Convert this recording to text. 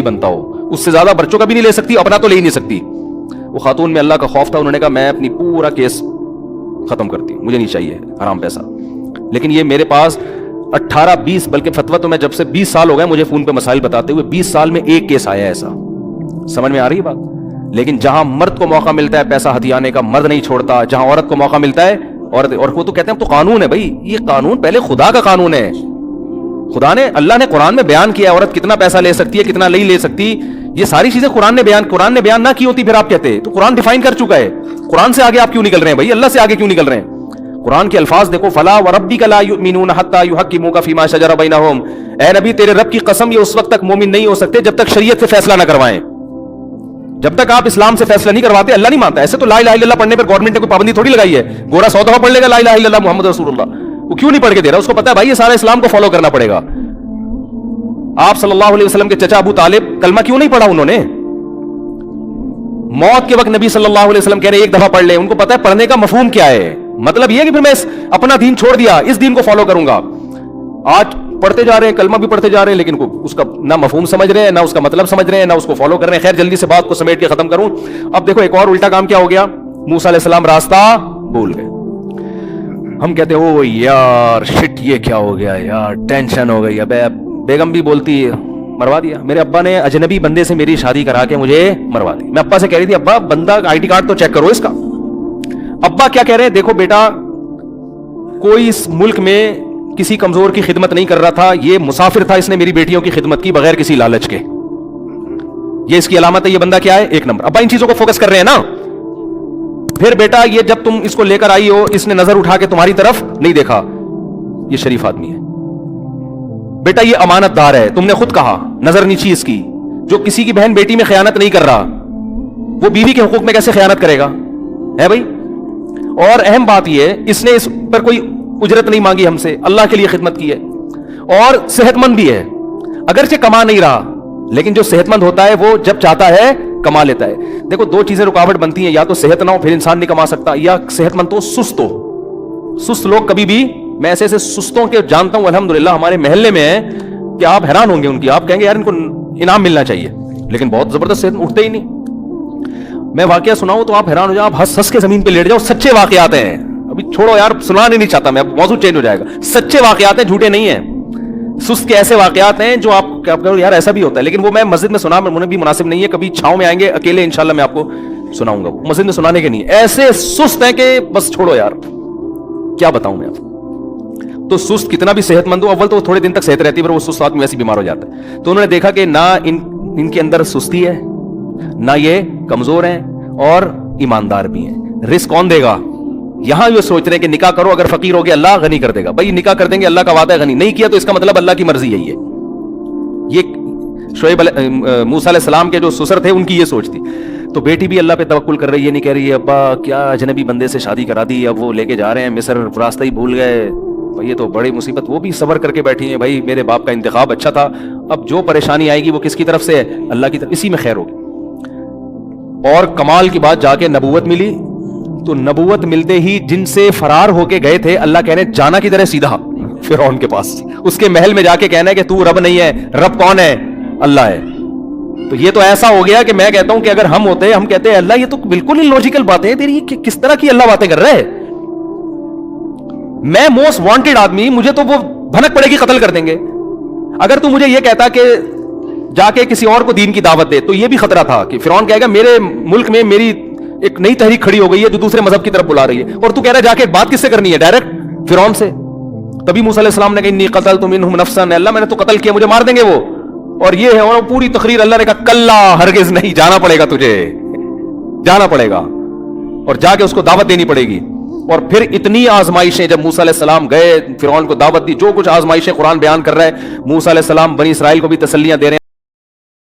بنتا ہو, اس سے زیادہ بچوں کا بھی نہیں لے سکتی, اپنا تو لے ہی نہیں سکتی. وہ خاتون میں اللہ کا خوف تھا, انہوں نے کہا میں اپنی پورا کیس ختم کرتی ہوں, مجھے نہیں چاہیے حرام پیسہ. لیکن یہ میرے پاس 18-20 بلکہ فتویٰ تو میں جب سے 20 سال ہو گئے مجھے فون پہ مسائل بتاتے ہوئے, 20 سال میں ایک کیس آیا ایسا. سمجھ میں آ رہی ہے بات؟ لیکن جہاں مرد کو موقع ملتا ہے پیسہ ہتھیانے کا, مرد نہیں چھوڑتا. جہاں عورت کو موقع ملتا ہے عورت, اور وہ تو کہتے ہیں تو قانون ہے بھائی, یہ قانون پہلے خدا کا قانون ہے. خدا نے, اللہ نے قرآن میں بیان کیا عورت کتنا پیسہ لے سکتی ہے کتنا نہیں لے سکتی. یہ ساری چیزیں قرآن نے بیان نہ کی ہوتی پھر آپ کہتے تو قرآن ڈیفائن کر چکا ہے. قرآن سے آگے آپ کیوں نکل رہے ہیں بھائی, اللہ سے آگے کیوں نکل رہے ہیں؟ قرآن کے الفاظ دیکھو, فلا وربک لا یؤمنون حتی یحکموک فیما شجر بینہم. اے نبی تیرے رب کی قسم یہ اس وقت تک مومن نہیں ہو سکتے جب تک شریعت سے فیصلہ نہ کروائیں. جب تک آپ اسلام سے فیصلہ نہیں کرواتے اللہ نہیں مانتا. ایسے تو لا الہ الا اللہ پڑھنے پر گورنمنٹ نے کوئی پابندی تھوڑی لگائی ہے. گورا 100 دفعہ پڑھ لے گا لا الہ الا اللہ محمد رسول اللہ, وہ کیوں نہیں پڑھ کے دے رہا؟ اس کو پتا ہے بھائی یہ سارا اسلام کو فالو کرنا پڑے گا. آپ صلی اللہ علیہ وسلم کے چچا ابو طالب کلمہ کیوں نہیں پڑھا انہوں نے؟ موت کے وقت نبی صلی اللہ علیہ وسلم کہہ رہے ایک دفعہ پڑھ لیں. ان کو پتا ہے پڑھنے کا مفہوم کیا ہے, مطلب یہ کہ پھر میں اپنا دین چھوڑ دیا, اس دین کو فالو کروں گا. آج پڑھتے جا رہے ہیں, کلمہ بھی پڑھتے جا رہے ہیں, لیکن اس کا نہ مفہوم سمجھ رہے ہیں, نہ اس کا مطلب سمجھ رہے ہیں, نہ اس کو فالو کر رہے ہیں. خیر جلدی سے بات کو سمیٹ کے ختم کروں. اب دیکھو ایک اور الٹا کام کیا ہو گیا, موسیٰ علیہ السلام راستہ بھول گئے. ہم کہتے ہیں او یار شٹ یہ کیا ہو گیا یار, ٹینشن ہو گئی. اب بیگم بھی بولتی ہے مروا دیا. میرے ابا نے اجنبی بندے سے میری شادی کرا کے مجھے مروا دی. میں ابا سے کہہ رہی تھی ابا بندہ آئی ڈی کارڈ تو چیک کرو اس کا. ابا کیا کہہ رہے ہیں, دیکھو بیٹا کوئی اس ملک میں کسی کمزور کی خدمت نہیں کر رہا تھا, یہ مسافر تھا, اس نے میری بیٹیوں کی خدمت کی بغیر کسی لالچ کے. یہ اس کی علامت ہے, یہ بندہ کیا ہے, ایک نمبر. ابا ان چیزوں کو فوکس کر رہے ہیں نا. پھر بیٹا یہ جب تم اس کو لے کر آئی ہو اس نے نظر اٹھا کے تمہاری طرف نہیں دیکھا, یہ شریف آدمی ہے. بیٹا یہ امانت دار ہے, تم نے خود کہا نظر نیچی اس کی. جو کسی کی بہن بیٹی میں خیانت نہیں کر رہا وہ بیوی کے حقوق میں کیسے خیانت کرے گا, ہے بھائی. اور اہم بات یہ اس نے اس پر کوئی اجرت نہیں مانگی ہم سے, اللہ کے لیے خدمت کی ہے. اور صحت مند بھی ہے, اگرچہ کما نہیں رہا لیکن جو صحت مند ہوتا ہے وہ جب چاہتا ہے کما لیتا ہے. دیکھو دو چیزیں رکاوٹ بنتی ہیں, یا تو صحت نہ ہو پھر انسان نہیں کما سکتا, یا صحت مند تو سست ہو. سست لوگ کبھی بھی, میں ایسے ایسے سستوں کے جانتا ہوں الحمدللہ ہمارے محلے میں ہیں کہ آپ حیران ہوں گے ان کی. آپ کہیں گے یار ان کو انعام ملنا چاہیے, لیکن بہت زبردست صحت اٹھتے ہی نہیں. میں واقعہ سناؤں تو آپ حیران ہو جاؤ, آپ ہنس ہنس کے زمین پہ لیٹ جاؤ. سچے واقعات ہیں, ابھی چھوڑو یار سنانے نہیں چاہتا میں, اب موضوع چینج ہو جائے گا. سچے واقعات ہیں, جھوٹے نہیں ہیں. سست کے ایسے واقعات ہیں جو آپ کہو یار ایسا بھی ہوتا ہے, لیکن وہ میں مسجد میں سنا انہیں بھی مناسب نہیں ہے. کبھی چھاؤں میں آئیں گے اکیلے انشاءاللہ میں آپ کو سناؤں گا. مسجد میں سنانے کے نہیں, ایسے سست ہیں کہ بس چھوڑو یار, کیا بتاؤں میں آپ. تو سست کتنا بھی صحت مند ہو, اول تو تھوڑے دن تک صحت رہتی ہے, پر وہ سست آدمی ویسے بیمار ہو جاتا ہے. تو انہوں نے دیکھا کہ نہ ان کے اندر سستی ہے, نہ یہ کمزور ہیں, اور ایماندار بھی ہیں. رزق کون دے گا؟ یہاں یہ سوچ رہے ہیں کہ نکاح کرو, اگر فقیر ہو گیا اللہ غنی کر دے گا. بھائی نکاح کر دیں گے, اللہ کا وعدہ ہے غنی, نہیں کیا تو اس کا مطلب اللہ کی مرضی ہے. یہ شعیب موسیٰ علیہ السلام کے جو سسر تھے ان کی یہ سوچ تھی. تو بیٹی بھی اللہ پہ توکل کر رہی ہے, یہ نہیں کہہ رہی ہے ابا کیا اجنبی بندے سے شادی کرا دی, اب وہ لے کے جا رہے ہیں مصر, راستہ ہی بھول گئے, یہ تو بڑی مصیبت. وہ بھی صبر کر کے بیٹھی ہیں, بھائی میرے باپ کا انتخاب اچھا تھا, اب جو پریشانی آئے گی وہ کس کی طرف سے ہے, اللہ کی طرف, اسی میں خیر ہوگی. اور کمال کی بات, جا کے نبوت ملی. تو نبوت ملتے ہی جن سے فرار ہو کے گئے تھے, اللہ کہنے جانا کدھر ہے, سیدھا فرعون کے پاس, اس کے محل میں جا کے کہنا ہے کہ تو رب نہیں ہے, رب کون ہے, اللہ ہے. تو یہ تو ایسا ہو گیا کہ میں کہتا ہوں کہ اگر ہم ہوتے, ہم کہتے ہیں اللہ یہ تو بالکل ہی لاجیکل باتیں ہیں تیری, کس طرح کی اللہ باتیں کر رہے ہیں. میں موسٹ وانٹڈ آدمی, مجھے تو وہ بھنک پڑے گی قتل کر دیں گے. اگر تو مجھے یہ کہتا کہ جا کے کسی اور کو دین کی دعوت دے, تو یہ بھی خطرہ تھا کہ فرعون کہے گا میرے ملک میں میری ایک نئی تحریک کھڑی ہو گئی ہے جو دوسرے مذہب کی طرف بلا رہی ہے, اور تو کہہ رہا ہے جا کے بات کس سے کرنی ہے, ڈائریکٹ فرعون سے. تبھی موسیٰ علیہ السلام نے کہا انی قتلت منہم نفسا, اللہ میں نے تو قتل کیا, مجھے مار دیں گے وہ. اور یہ ہے, اور پوری تقریر اللہ نے کہا کلا ہرگز نہیں, جانا پڑے گا تجھے, جانا پڑے گا, اور جا کے اس کو دعوت دینی پڑے گی. اور پھر اتنی آزمائشیں, جب موسیٰ علیہ السلام گئے فرعون کو دعوت دی, جو کچھ آزمائشیں قرآن بیان کر رہا ہے, موسیٰ علیہ السلام بنی اسرائیل کو بھی تسلیاں دے رہے ہیں.